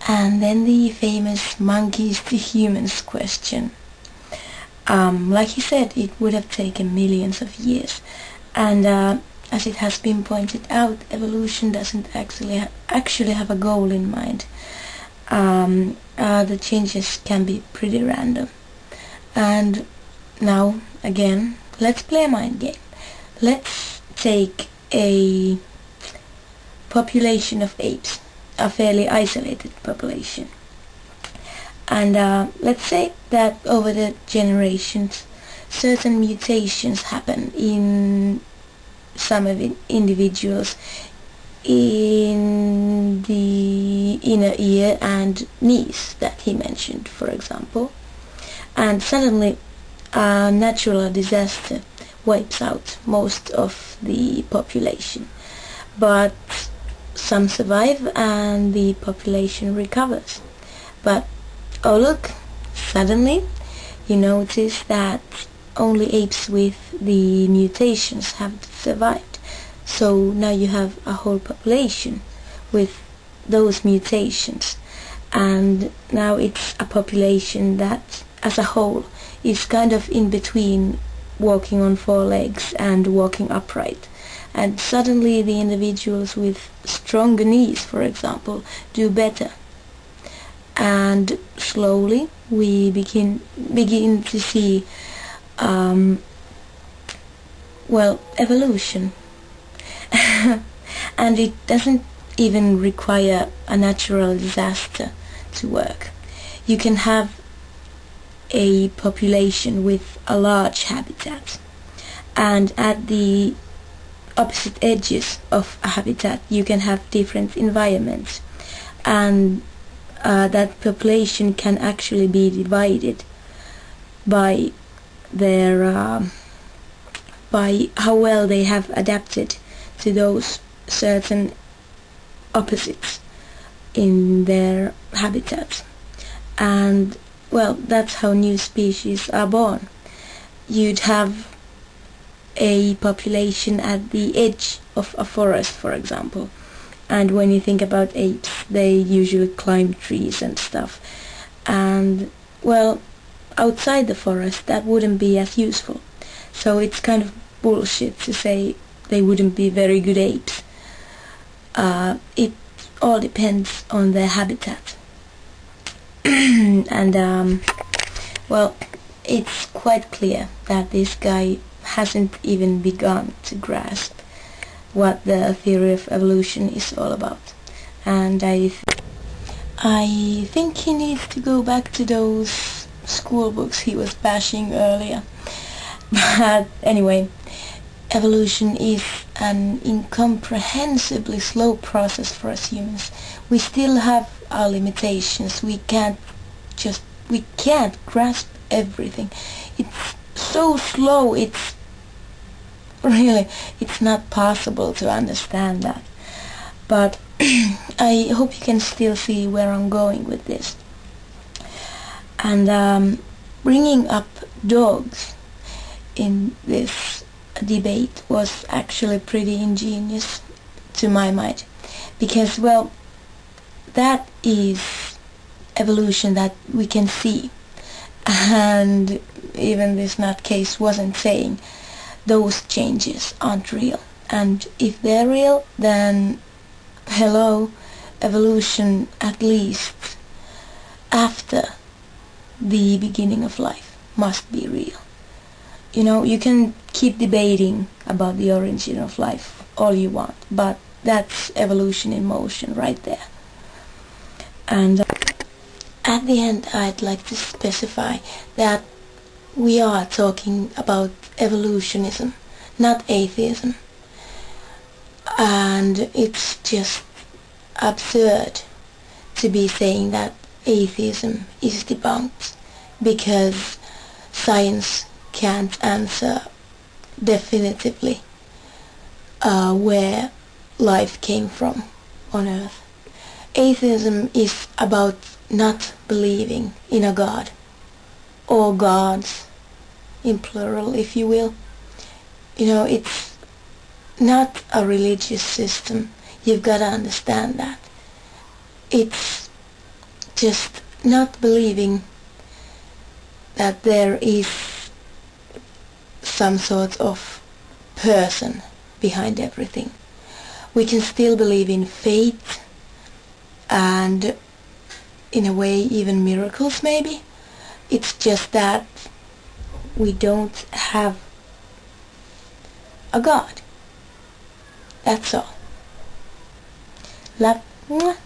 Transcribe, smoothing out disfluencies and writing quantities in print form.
And then the famous monkeys to humans question. Like he said, it would have taken millions of years, and as it has been pointed out, evolution doesn't actually have a goal in mind. The changes can be pretty random. And now, again, let's play a mind game. Let's take a population of apes, a fairly isolated population. And let's say that over the generations, certain mutations happen in some of the individuals in the inner ear and knees that he mentioned, for example. And suddenly a natural disaster wipes out most of the population. But some survive and the population recovers. But oh look, suddenly you notice that only apes with the mutations have survived. So now you have a whole population with those mutations. And now it's a population that as a whole is kind of in between walking on four legs and walking upright. And suddenly the individuals with stronger knees, for example, do better. And slowly we begin to see evolution. And it doesn't even require a natural disaster to work. You can have a population with a large habitat, and at the opposite edges of a habitat you can have different environments, and that population can actually be divided by their by how well they have adapted to those certain opposites in their habitats. And well, that's how new species are born. You'd have a population at the edge of a forest, for example, and when you think about apes, they usually climb trees and stuff, and well, outside the forest that wouldn't be as useful. So it's kind of bullshit to say they wouldn't be very good apes. It all depends on their habitat. And well, it's quite clear that this guy hasn't even begun to grasp what the theory of evolution is all about. And I think he needs to go back to those school books he was bashing earlier. But anyway, evolution is an incomprehensibly slow process for us humans. We still have our limitations. We can't grasp everything. It's so slow, it's not possible to understand that. But I hope you can still see where I'm going with this. And bringing up dogs in this debate was actually pretty ingenious to my mind, because well, that is evolution that we can see, and even this nutcase wasn't saying those changes aren't real. And if they're real, then hello, evolution, at least after the beginning of life, must be real. You know, you can keep debating about the origin of life all you want, but that's evolution in motion right there. And at the end, I'd like to specify that we are talking about evolutionism, not atheism. And it's just absurd to be saying that atheism is debunked, because science can't answer definitively where life came from on Earth. Atheism is about not believing in a God, or gods in plural, if you will. You know, it's not a religious system. You've got to understand that. It's just not believing that there is some sort of person behind everything. We can still believe in fate and in a way even miracles maybe. It's just that we don't have a God. That's all. Love. Mwah.